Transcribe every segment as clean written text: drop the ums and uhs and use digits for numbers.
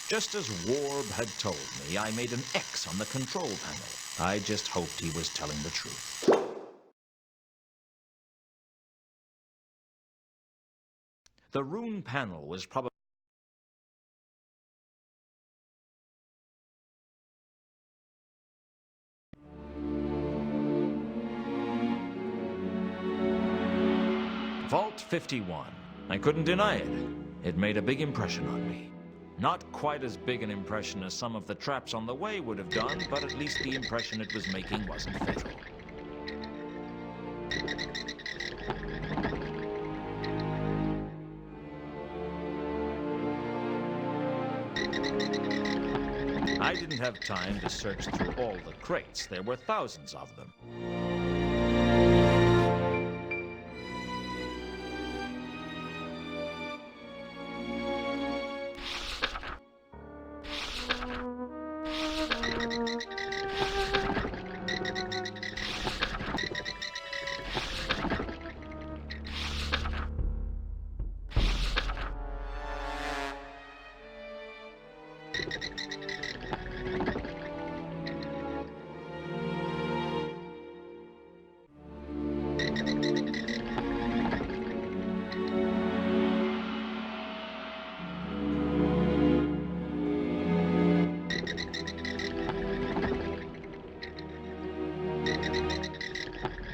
Just as Warb had told me, I made an X on the control panel. I just hoped he was telling the truth. The rune panel was probably... Vault 51. I couldn't deny it. It made a big impression on me. Not quite as big an impression as some of the traps on the way would have done, but at least the impression it was making wasn't fatal. I didn't have time to search through all the crates. There were thousands of them.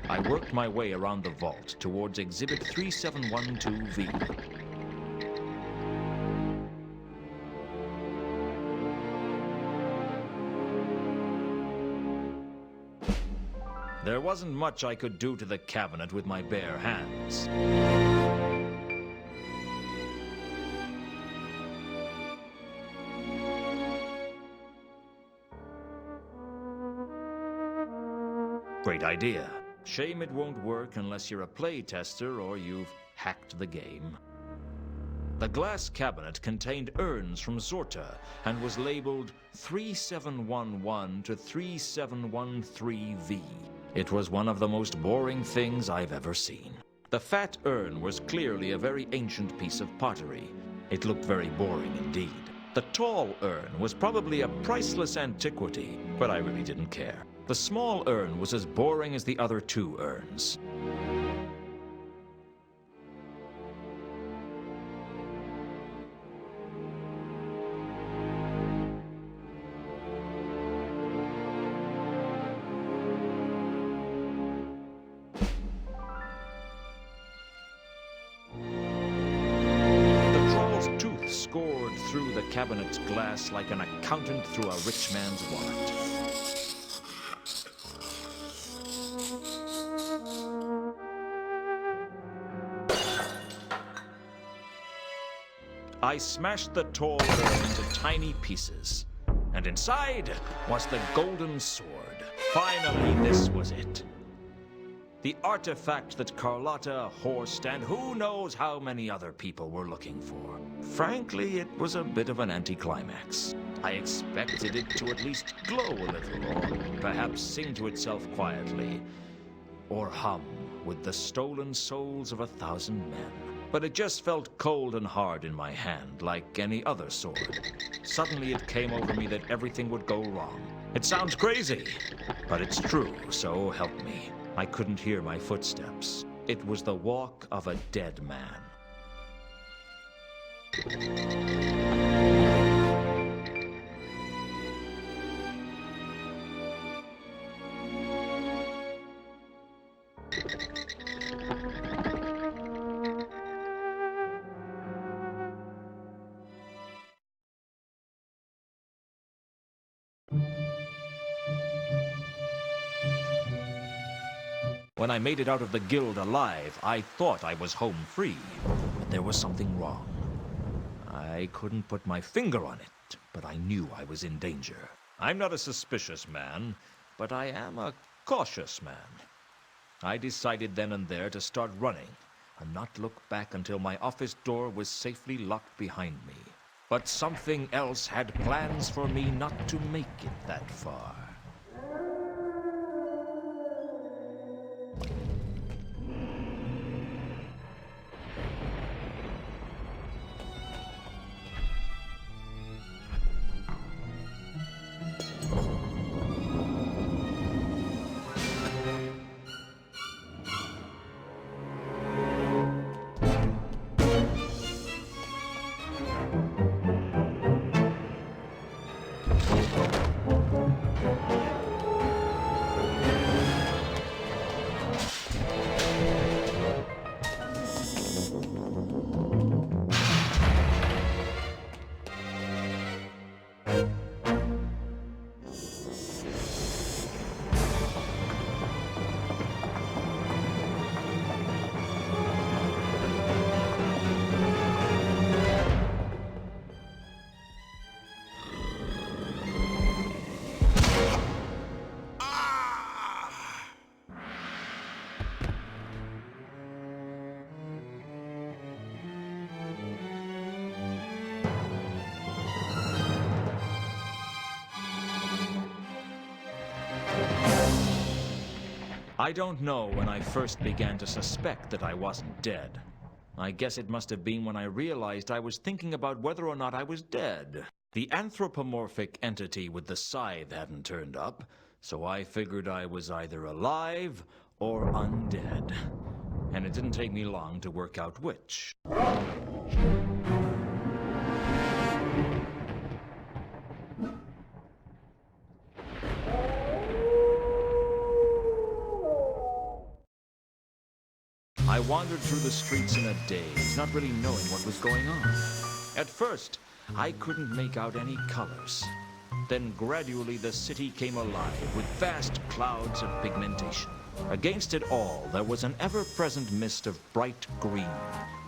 I worked my way around the vault towards Exhibit 3712V. There wasn't much I could do to the cabinet with my bare hands. Great idea. Shame it won't work unless you're a playtester or you've hacked the game. The glass cabinet contained urns from Zorta and was labeled 3711 to 3713V. It was one of the most boring things I've ever seen. The fat urn was clearly a very ancient piece of pottery. It looked very boring indeed. The tall urn was probably a priceless antiquity, but I really didn't care. The small urn was as boring as the other two urns. Scored through the cabinet's glass like an accountant through a rich man's wallet. I smashed the tall urn into tiny pieces, and inside was the golden sword. Finally, this was it. The artifact that Carlotta, Horst, and who knows how many other people were looking for. Frankly, it was a bit of an anticlimax. I expected it to at least glow a little, or perhaps sing to itself quietly, or hum with the stolen souls of 1,000 men. But it just felt cold and hard in my hand, like any other sword. Suddenly it came over me that everything would go wrong. It sounds crazy, but it's true, so help me. I couldn't hear my footsteps. It was the walk of a dead man. When I made it out of the guild alive, I thought I was home free. there was something wrong. I couldn't put my finger on it, but I knew I was in danger. I'm not a suspicious man, but I am a cautious man. I decided then and there to start running and not look back until my office door was safely locked behind me. But something else had plans for me not to make it that far. I don't know when I first began to suspect that I wasn't dead. I guess it must have been when I realized I was thinking about whether or not I was dead. The anthropomorphic entity with the scythe hadn't turned up, so I figured I was either alive or undead. And it didn't take me long to work out which. I wandered through the streets in a daze, not really knowing what was going on. At first, I couldn't make out any colors. Then gradually the city came alive with vast clouds of pigmentation. Against it all, there was an ever-present mist of bright green,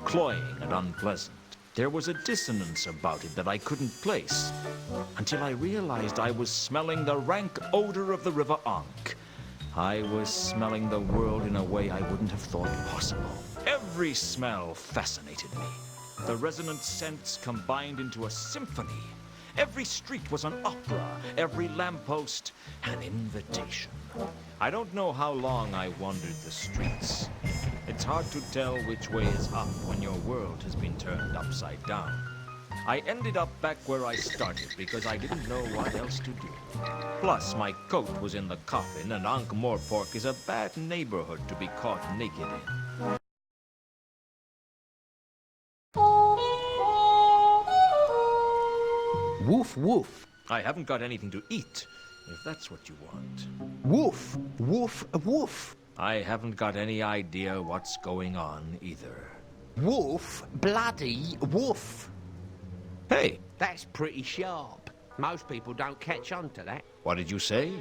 cloying and unpleasant. There was a dissonance about it that I couldn't place, until I realized I was smelling the rank odor of the River Ankh. I was smelling the world in a way I wouldn't have thought possible. Every smell fascinated me. The resonant scents combined into a symphony. Every street was an opera, every lamppost an invitation. I don't know how long I wandered the streets. It's hard to tell which way is up when your world has been turned upside down. I ended up back where I started because I didn't know what else to do. Plus, my coat was in the coffin, and Ankh-Morpork is a bad neighborhood to be caught naked in. Woof, woof. I haven't got anything to eat, if that's what you want. Woof, woof, woof. I haven't got any idea what's going on either. Woof, bloody woof. Hey, That's pretty sharp. Most people don't catch on to that. what did you say?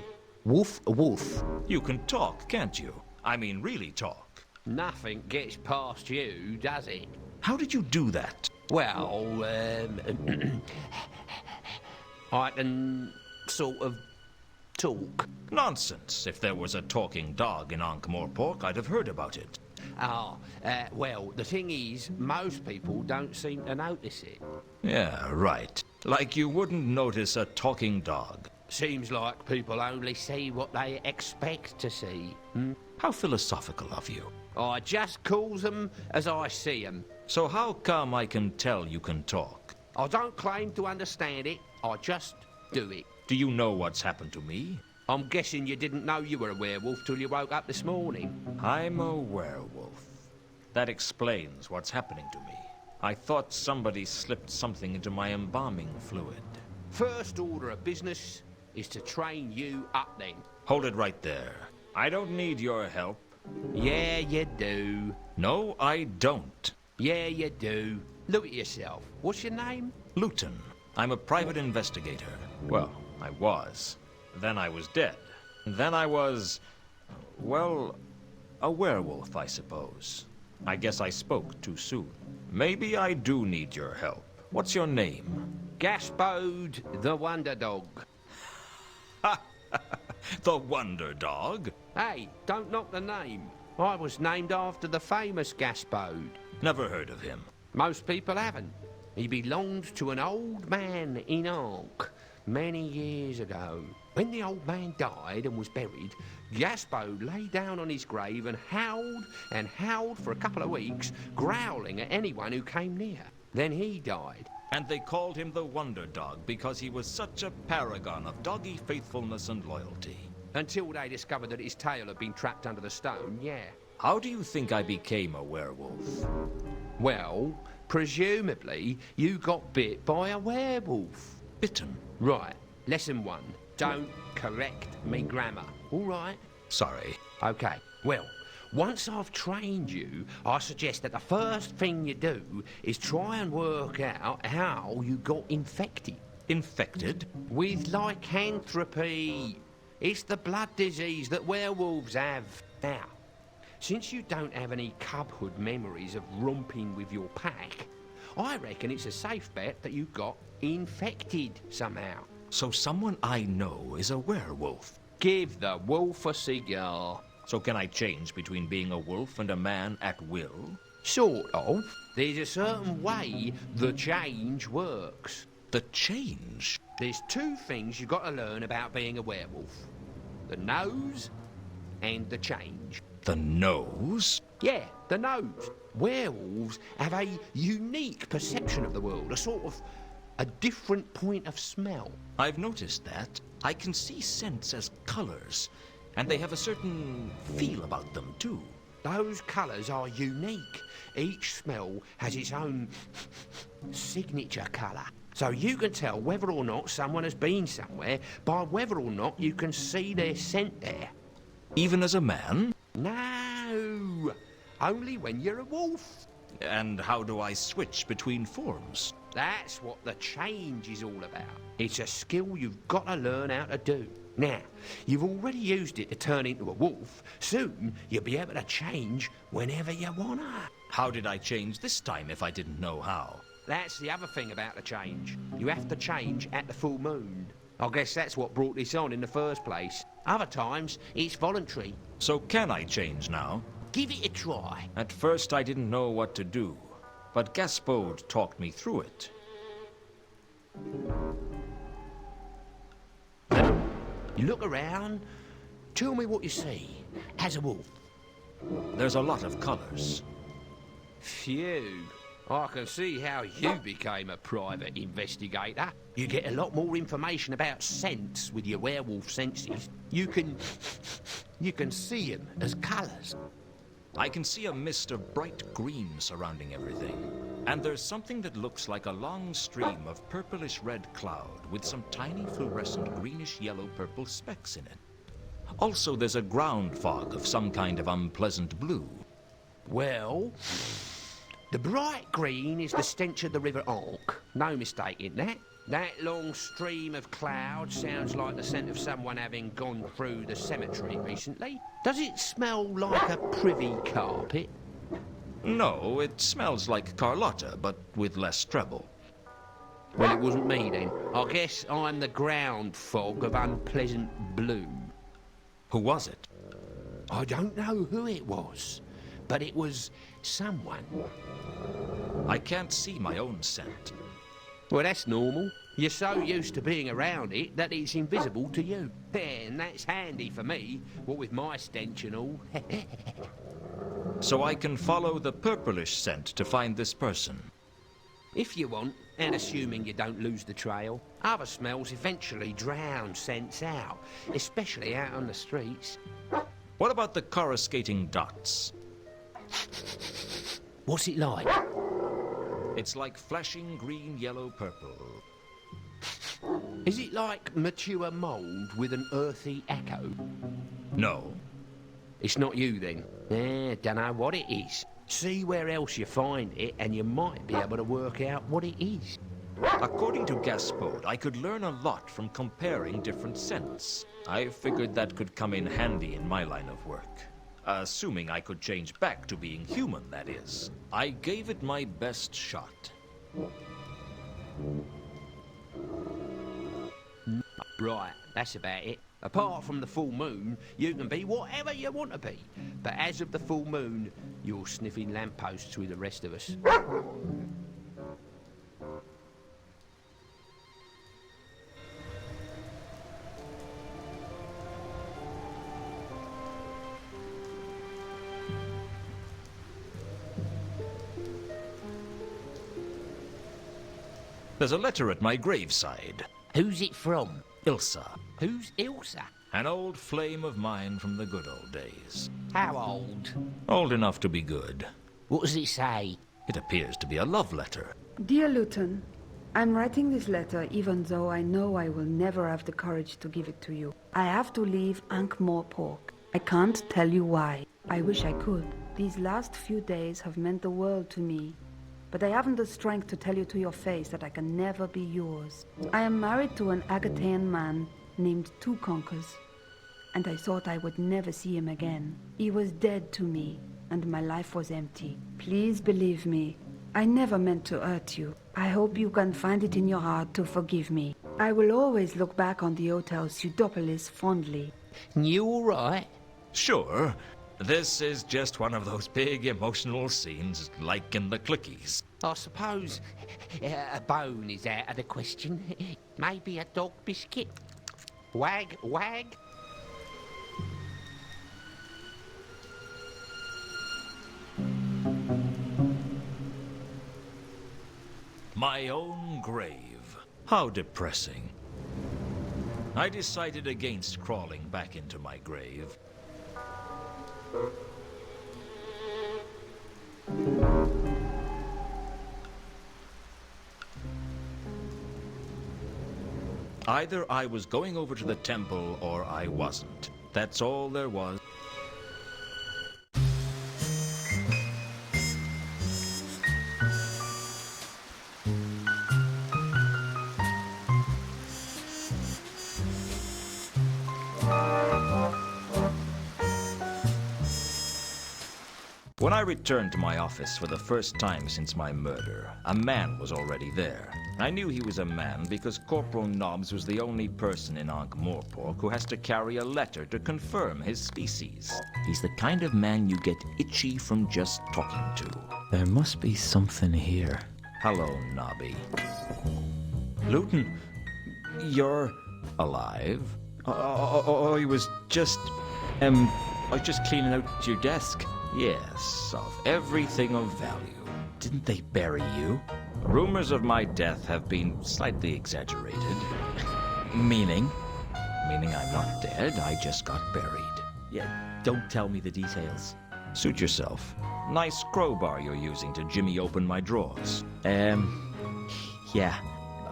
Woof, woof. You can talk, can't you? I mean, really talk. Nothing gets past you, does it? How did you do that? Well, I can sort of talk. Nonsense. If there was a talking dog in Ankh-Morpork, I'd have heard about it. Well, the thing is, most people don't seem to notice it. Yeah, right. Like you wouldn't notice a talking dog. Seems like people only see what they expect to see. How philosophical of you. I just calls them as I see them. So how come I can tell you can talk? I don't claim to understand it, I just do it. Do you know what's happened to me? I'm guessing you didn't know you were a werewolf till you woke up this morning. I'm a werewolf. That explains what's happening to me. I thought somebody slipped something into my embalming fluid. First order of business is to train you up then. Hold it right there. I don't need your help. Yeah, you do. No, I don't. Yeah, you do. Look at yourself. What's your name? Lewton. I'm a private investigator. Well, I was. Then I was dead. Then I was, well, a werewolf, I suppose. I guess I spoke too soon. Maybe I do need your help. What's your name? Gaspode the Wonder Dog. The Wonder Dog? Hey, don't knock the name. I was named after the famous Gaspode. Never heard of him. Most people haven't. He belonged to an old man in Ankh many years ago. When the old man died and was buried, Gaspode lay down on his grave and howled for a couple of weeks, growling at anyone who came near. Then he died. And they called him the Wonder Dog because he was such a paragon of doggy faithfulness and loyalty. Until they discovered that his tail had been trapped under the stone, yeah. How do you think I became a werewolf? Well, presumably you got bit by a werewolf. Bitten? Right, lesson 1. Don't correct me grammar, all right? Sorry. Okay, well, once I've trained you, I suggest that the first thing you do is try and work out how you got infected. Infected? With lycanthropy. It's the blood disease that werewolves have. Now, since you don't have any cubhood memories of romping with your pack, I reckon it's a safe bet that you got infected somehow. So someone I know is a werewolf. Give the wolf a cigar. So can I change between being a wolf and a man at will? Sort of. There's a certain way the change works. The change? There's 2 things you've got to learn about being a werewolf. The nose and the change. The nose? Yeah, the nose. Werewolves have a unique perception of the world, a different point of smell. I've noticed that. I can see scents as colors, and they have a certain feel about them, too. Those colours are unique. Each smell has its own signature colour. So you can tell whether or not someone has been somewhere by whether or not you can see their scent there. Even as a man? No, only when you're a wolf. And how do I switch between forms? That's what the change is all about. It's a skill you've got to learn how to do. Now, you've already used it to turn into a wolf. Soon, you'll be able to change whenever you wanna. How did I change this time if I didn't know how? That's the other thing about the change. You have to change at the full moon. I guess that's what brought this on in the first place. Other times, it's voluntary. So can I change now? Give it a try. At first I didn't know what to do, but Gaspode talked me through it. You look around, tell me what you see as a wolf. There's a lot of colors. Phew. I can see how you became a private investigator. You get a lot more information about scents with your werewolf senses. You can see them as colours. I can see a mist of bright green surrounding everything. And there's something that looks like a long stream of purplish red cloud with some tiny fluorescent greenish yellow purple specks in it. Also, there's a ground fog of some kind of unpleasant blue. Well, the bright green is the stench of the River Ankh. No mistake in that. That long stream of cloud sounds like the scent of someone having gone through the cemetery recently. Does it smell like a privy carpet? No, it smells like Carlotta, but with less treble. Well, it wasn't me then. I guess I'm the ground fog of unpleasant blue. Who was it? I don't know who it was, but it was someone. I can't see my own scent. Well, that's normal. You're so used to being around it that it's invisible to you. And that's handy for me, what with my stench and all. So I can follow the purplish scent to find this person. If you want, and assuming you don't lose the trail, other smells eventually drown scents out, especially out on the streets. What about the coruscating dots? What's it like? It's like flashing green, yellow, purple. Is it like mature mould with an earthy echo? No. It's not you then? Dunno what it is. See where else you find it and you might be able to work out what it is. According to Gaspode, I could learn a lot from comparing different scents. I figured that could come in handy in my line of work. Assuming I could change back to being human, that is. I gave it my best shot. Right, that's about it. Apart from the full moon, you can be whatever you want to be. But as of the full moon, you're sniffing lampposts with the rest of us. There's a letter at my graveside. Who's it from? Ilsa, Who's Ilsa? an old flame of mine from the good old days. How old? Old enough to be good. What does it say? It appears to be a love letter. Dear Lewton, I'm writing this letter even though I know I will never have the courage to give it to you. I have to leave Ankh-Morpork. I can't tell you why. I wish I could. These last few days have meant the world to me. But I haven't the strength to tell you to your face that I can never be yours. I am married to an Agatean man named Two Conkers, and I thought I would never see him again. He was dead to me, and my life was empty. Please believe me, I never meant to hurt you. I hope you can find it in your heart to forgive me. I will always look back on the Hotel Pseudopolis fondly. You all right? Sure. This is just one of those big emotional scenes like in the Clickies. I suppose a bone is out of the question. Maybe a dog biscuit. Wag, wag. My own grave. How depressing. I decided against crawling back into my grave. Either I was going over to the temple or I wasn't. That's all there was. When I returned to my office for the first time since my murder, a man was already there. I knew he was a man because Corporal Nobbs was the only person in Ankh-Morpork who has to carry a letter to confirm his species. He's the kind of man you get itchy from just talking to. There must be something here. Hello, Nobby. Lewton, you're alive? I was just cleaning out your desk. Yes, of everything of value. Didn't they bury you? Rumors of my death have been slightly exaggerated. Meaning? Meaning I'm not dead, I just got buried. Yeah, don't tell me the details. Suit yourself. Nice crowbar you're using to jimmy open my drawers. Yeah.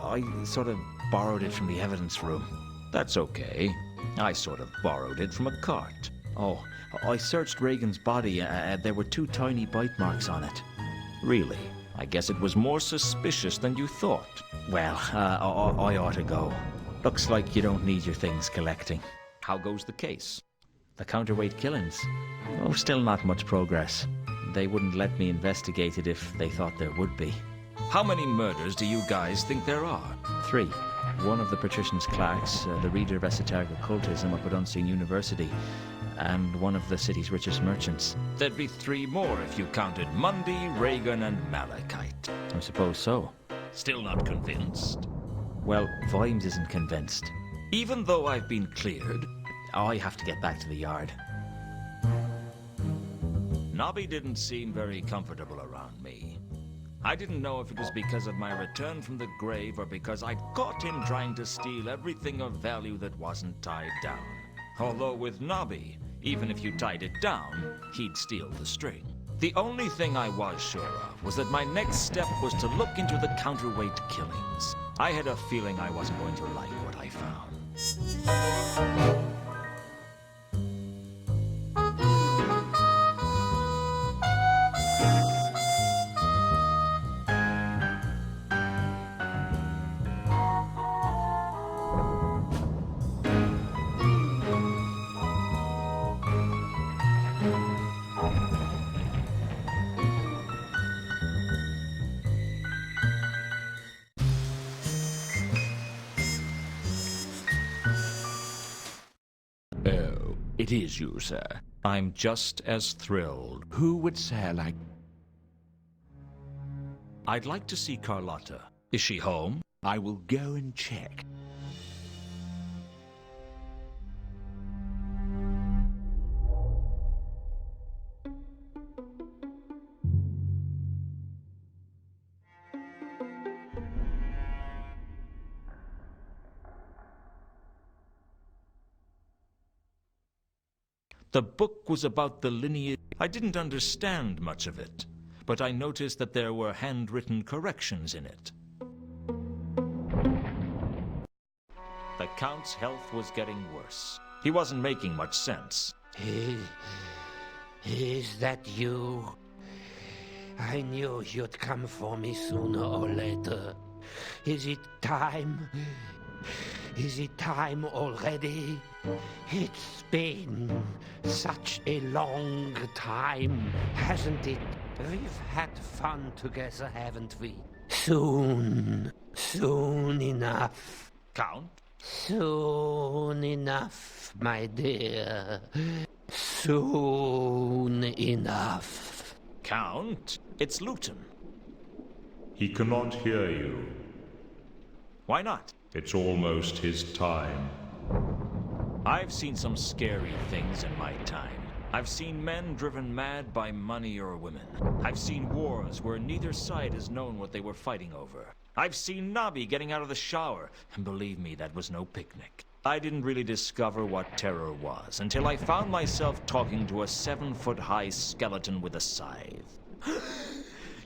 I sort of borrowed it from the evidence room. That's okay. I sort of borrowed it from a cart. Oh, I searched Reagan's body. There were 2 tiny bite marks on it. Really? I guess it was more suspicious than you thought. Well, I ought to go. Looks like you don't need your things collecting. How goes the case? The counterweight killings? Oh, still not much progress. They wouldn't let me investigate it if they thought there would be. How many murders do you guys think there are? 3. One of the patrician's clerks, the reader of esoteric occultism up at Unseen University, and one of the city's richest merchants. There'd be 3 more if you counted Mundy, Reagan, and Malachite. I suppose so. Still not convinced? Well, Vimes isn't convinced. Even though I've been cleared, I have to get back to the yard. Nobby didn't seem very comfortable around me. I didn't know if it was because of my return from the grave or because I'd caught him trying to steal everything of value that wasn't tied down. Although with Nobby, even if you tied it down, he'd steal the string. The only thing I was sure of was that my next step was to look into the counterweight killings. I had a feeling I wasn't going to like what I found. It is you, sir. I'm just as thrilled. Who would say like... I'd like to see Carlotta. Is she home? I will go and check. The book was about the lineage. I didn't understand much of it, but I noticed that there were handwritten corrections in it. The Count's health was getting worse. He wasn't making much sense. Is that you? I knew you'd come for me sooner or later. Is it time? Is it time already? It's been such a long time, hasn't it? We've had fun together, haven't we? Soon enough. Count? Soon enough, my dear. Soon enough. Count? It's Lewton. He cannot hear you. Why not? It's almost his time. I've seen some scary things in my time. I've seen men driven mad by money or women. I've seen wars where neither side has known what they were fighting over. I've seen Nobby getting out of the shower, and believe me, that was no picnic. I didn't really discover what terror was until I found myself talking to a 7-foot-high skeleton with a scythe.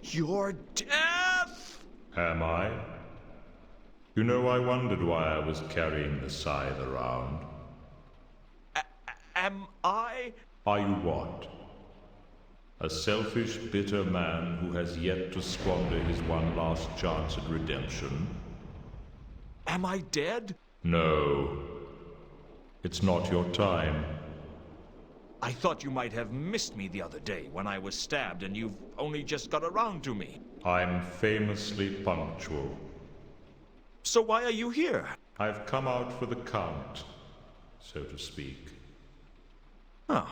Your death! Am I? You know, I wondered why I was carrying the scythe around. Am I? Are you what? A selfish, bitter man who has yet to squander his one last chance at redemption? Am I dead? No. It's not your time. I thought you might have missed me the other day when I was stabbed and you've only just got around to me. I'm famously punctual. So why are you here? I've come out for the Count, so to speak. Oh,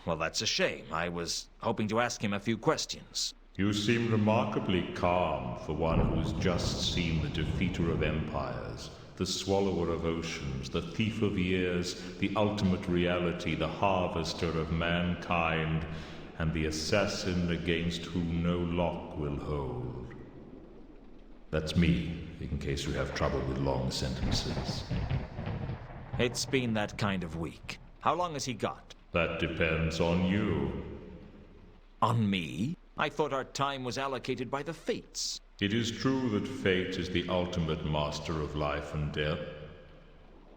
well, that's a shame. I was hoping to ask him a few questions. You seem remarkably calm for one who's just seen the defeater of empires, the swallower of oceans, the thief of years, the ultimate reality, the harvester of mankind, and the assassin against whom no lock will hold. That's me, in case you have trouble with long sentences. It's been that kind of week. How long has he got? That depends on you. On me? I thought our time was allocated by the fates. It is true that fate is the ultimate master of life and death.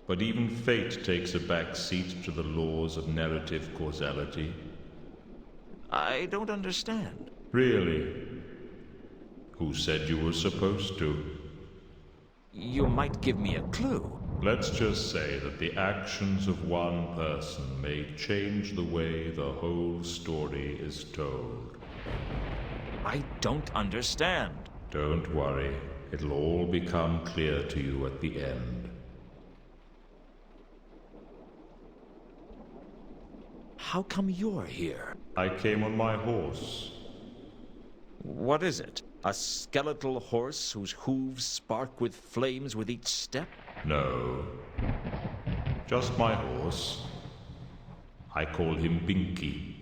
But even fate takes a back seat to the laws of narrative causality. I don't understand. Really? Who said you were supposed to? You might give me a clue. Let's just say that the actions of one person may change the way the whole story is told. I don't understand. Don't worry. It'll all become clear to you at the end. How come you're here? I came on my horse. What is it? A skeletal horse whose hooves spark with flames with each step? No. Just my horse. I call him Binky.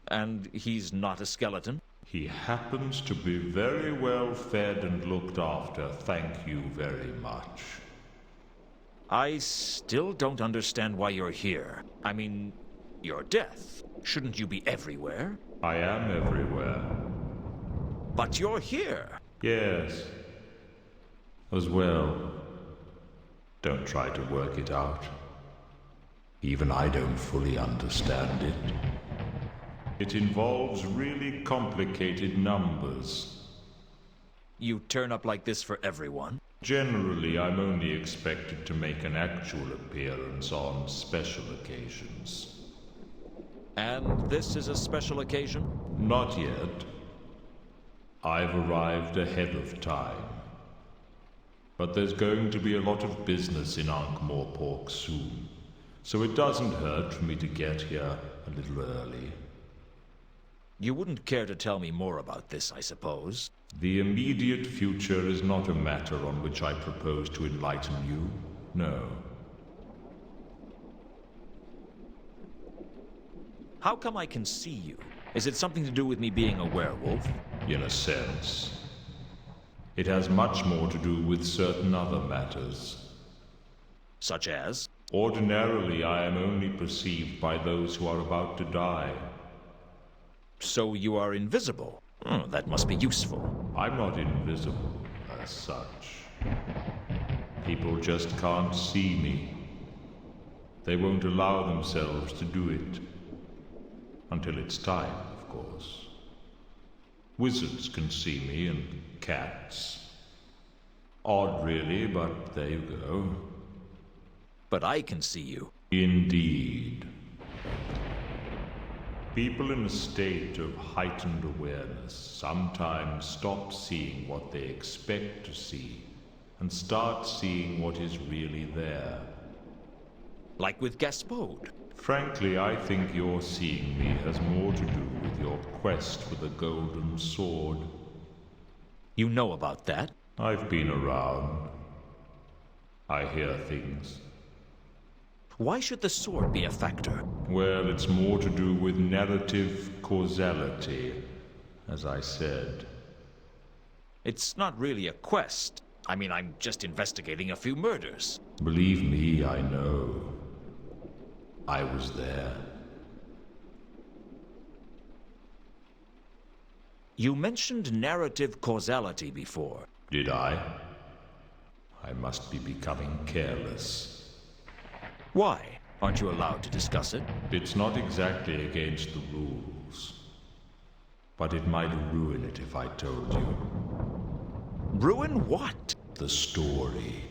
And he's not a skeleton? He happens to be very well fed and looked after, thank you very much. I still don't understand why you're here. I mean, you're Death. Shouldn't you be everywhere? I am everywhere. But you're here. Yes. As well. Don't try to work it out. Even I don't fully understand it. It involves really complicated numbers. You turn up like this for everyone? Generally, I'm only expected to make an actual appearance on special occasions. And this is a special occasion? Not yet. I've arrived ahead of time. But there's going to be a lot of business in Ankh-Morpork soon. so it doesn't hurt for me to get here a little early. You wouldn't care to tell me more about this, I suppose? The immediate future is not a matter on which I propose to enlighten you, no. How come I can see you? Is it something to do with me being a werewolf? In a sense. It has much more to do with certain other matters. Such as? Ordinarily, I am only perceived by those who are about to die. So you are invisible? That must be useful. I'm not invisible, as such. People just can't see me. They won't allow themselves to do it. Until it's time, of course. Wizards can see me, and cats. Odd, really, but there you go. But I can see you. Indeed. People in a state of heightened awareness sometimes stop seeing what they expect to see and start seeing what is really there. Like with Gaspode. Frankly, I think your seeing me has more to do with your quest for the golden sword. You know about that? I've been around. I hear things. Why should the sword be a factor? Well, it's more to do with narrative causality, as I said. It's not really a quest. I mean, I'm just investigating a few murders. Believe me, I know. I was there. You mentioned narrative causality before. Did I? I must be becoming careless. Why? Aren't you allowed to discuss it? It's not exactly against the rules. But it might ruin it if I told you. Ruin what? The story.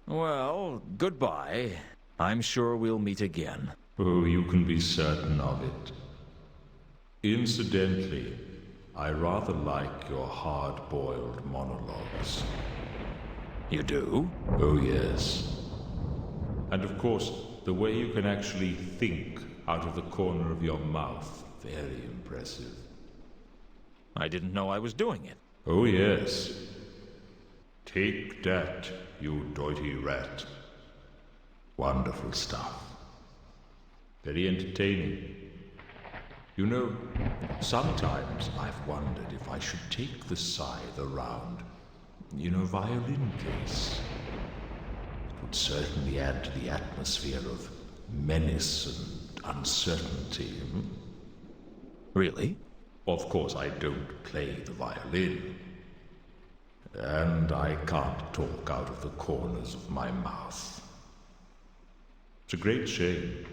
Well, goodbye. I'm sure we'll meet again. Oh, you can be certain of it. Incidentally, I rather like your hard-boiled monologues. You do? Oh, yes. And of course, the way you can actually think out of the corner of your mouth, very impressive. I didn't know I was doing it. Oh, yes. Take that, you doity rat. Wonderful stuff. Very entertaining. You know, sometimes I've wondered if I should take the scythe around, violin case. It would certainly add to the atmosphere of menace and uncertainty. Really? Of course, I don't play the violin. And I can't talk out of the corners of my mouth. It's a great shame.